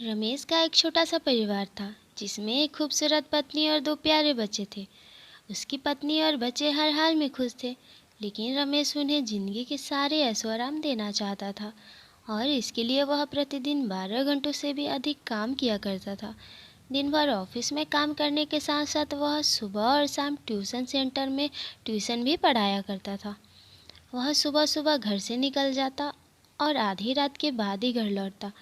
रमेश का एक छोटा सा परिवार था जिसमें एक खूबसूरत पत्नी और दो प्यारे बच्चे थे। उसकी पत्नी और बच्चे हर हाल में खुश थे, लेकिन रमेश उन्हें जिंदगी के सारे ऐशो आराम देना चाहता था और इसके लिए वह प्रतिदिन 12 घंटों से भी अधिक काम किया करता था। दिन भर ऑफिस में काम करने के साथ साथ वह सुबह और शाम ट्यूशन सेंटर में ट्यूशन भी पढ़ाया करता था। वह सुबह सुबह घर से निकल जाता और आधी रात के बाद ही घर लौटता।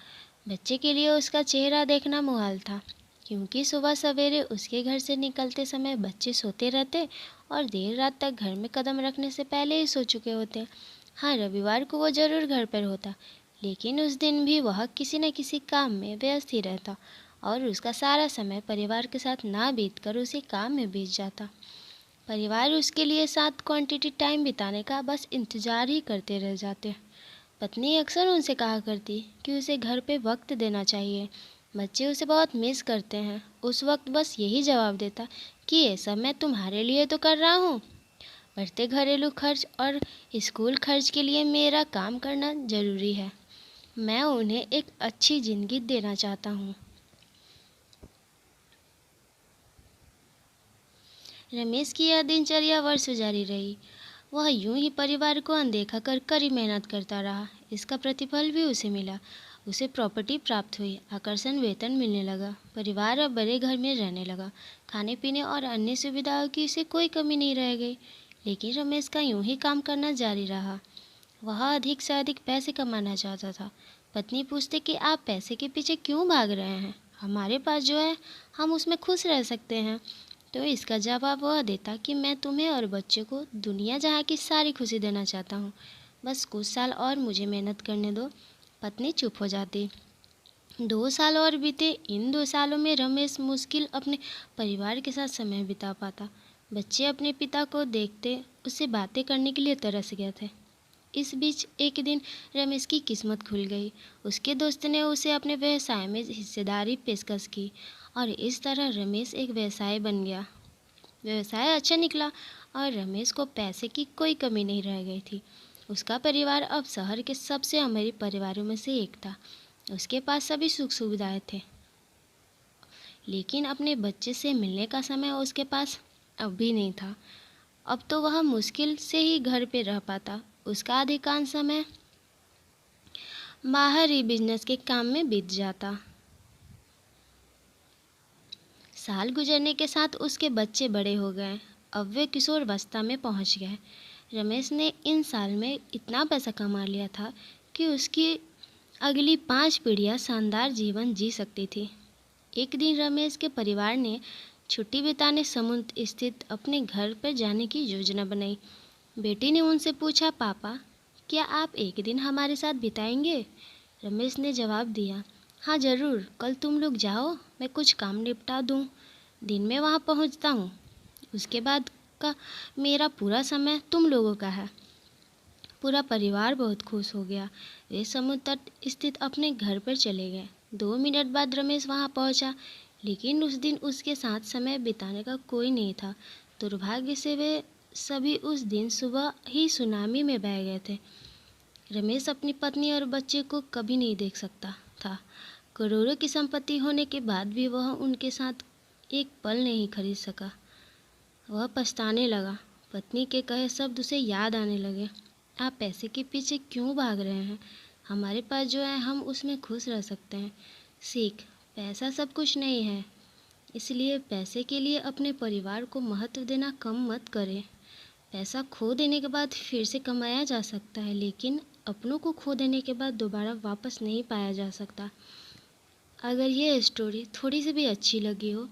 बच्चे के लिए उसका चेहरा देखना मुहाल था, क्योंकि सुबह सवेरे उसके घर से निकलते समय बच्चे सोते रहते और देर रात तक घर में कदम रखने से पहले ही सो चुके होते। हाँ, रविवार को वो ज़रूर घर पर होता, लेकिन उस दिन भी वह किसी न किसी काम में व्यस्त ही रहता और उसका सारा समय परिवार के साथ ना बीतकर उसी काम में बीत जाता। परिवार उसके लिए साथ क्वांटिटी टाइम बिताने का बस इंतज़ार ही करते रह जाते। पत्नी अक्सर उनसे कहा करती कि उसे घर पे वक्त देना चाहिए, बच्चे उसे बहुत मिस करते हैं। उस वक्त बस यही जवाब देता कि ये सब मैं तुम्हारे लिए तो कर रहा हूँ। बढ़ते घरेलू खर्च और स्कूल खर्च के लिए मेरा काम करना ज़रूरी है। मैं उन्हें एक अच्छी ज़िंदगी देना चाहता हूँ। रमेश की यह दिनचर्या वर्षों जारी रही। वह यूं ही परिवार को अनदेखा कर कड़ी मेहनत करता रहा। इसका प्रतिफल भी उसे मिला। उसे प्रॉपर्टी प्राप्त हुई, आकर्षण वेतन मिलने लगा, परिवार अब बड़े घर में रहने लगा। खाने पीने और अन्य सुविधाओं की उसे कोई कमी नहीं रह गई। लेकिन रमेश का यूं ही काम करना जारी रहा। वह अधिक से अधिक पैसे कमाना चाहता था। पत्नी पूछते कि आप पैसे के पीछे क्यों भाग रहे हैं, हमारे पास जो है हम उसमें खुश रह सकते हैं। तो इसका जवाब वह देता कि मैं तुम्हें और बच्चे को दुनिया जहाँ की सारी खुशी देना चाहता हूँ, बस कुछ साल और मुझे मेहनत करने दो। पत्नी चुप हो जाती। 2 साल और बीते। इन 2 सालों में रमेश मुश्किल अपने परिवार के साथ समय बिता पाता। बच्चे अपने पिता को देखते उससे बातें करने के लिए तरस गए थे। इस बीच एक दिन रमेश की किस्मत खुल गई। उसके दोस्त ने उसे अपने व्यवसाय में हिस्सेदारी पेशकश की और इस तरह रमेश एक व्यवसाय बन गया। व्यवसाय अच्छा निकला और रमेश को पैसे की कोई कमी नहीं रह गई थी। उसका परिवार अब शहर के सबसे अमीर परिवारों में से एक था। उसके पास सभी सुख सुविधाएं थे, लेकिन अपने बच्चे से मिलने का समय उसके पास अब भी नहीं था। अब तो वह मुश्किल से ही घर पे रह पाता। उसका अधिकांश समय बाहर ही बिजनेस के काम में बीत जाता। साल गुजरने के साथ उसके बच्चे बड़े हो गए। अब वे किशोरावस्था में पहुंच गए। रमेश ने इन साल में इतना पैसा कमा लिया था कि उसकी अगली 5 पीढ़ियां शानदार जीवन जी सकती थी। एक दिन रमेश के परिवार ने छुट्टी बिताने समुद्र स्थित अपने घर पर जाने की योजना बनाई। बेटी ने उनसे पूछा, पापा, क्या आप एक दिन हमारे साथ बिताएंगे? रमेश ने जवाब दिया, हाँ ज़रूर, कल तुम लोग जाओ, मैं कुछ काम निपटा दूँ, दिन में वहाँ पहुँचता हूँ। उसके बाद का मेरा पूरा समय तुम लोगों का है। पूरा परिवार बहुत खुश हो गया। वे समुद्र तट स्थित अपने घर पर चले गए। 2 मिनट बाद रमेश वहाँ पहुँचा, लेकिन उस दिन उसके साथ समय बिताने का कोई नहीं था। दुर्भाग्य से वे सभी उस दिन सुबह ही सुनामी में बह गए थे। रमेश अपनी पत्नी और बच्चे को कभी नहीं देख सकता था। करोड़ों की संपत्ति होने के बाद भी वह उनके साथ एक पल नहीं खरीद सका। वह पछताने लगा। पत्नी के कहे शब्द उसे याद आने लगे। आप पैसे के पीछे क्यों भाग रहे हैं? हमारे पास जो है हम उसमें खुश रह सकते हैं। सीख, पैसा सब कुछ नहीं है, इसलिए पैसे के लिए अपने परिवार को महत्व देना कम मत करें। पैसा खो देने के बाद फिर से कमाया जा सकता है, लेकिन अपनों को खो देने के बाद दोबारा वापस नहीं पाया जा सकता। अगर ये स्टोरी थोड़ी सी भी अच्छी लगी हो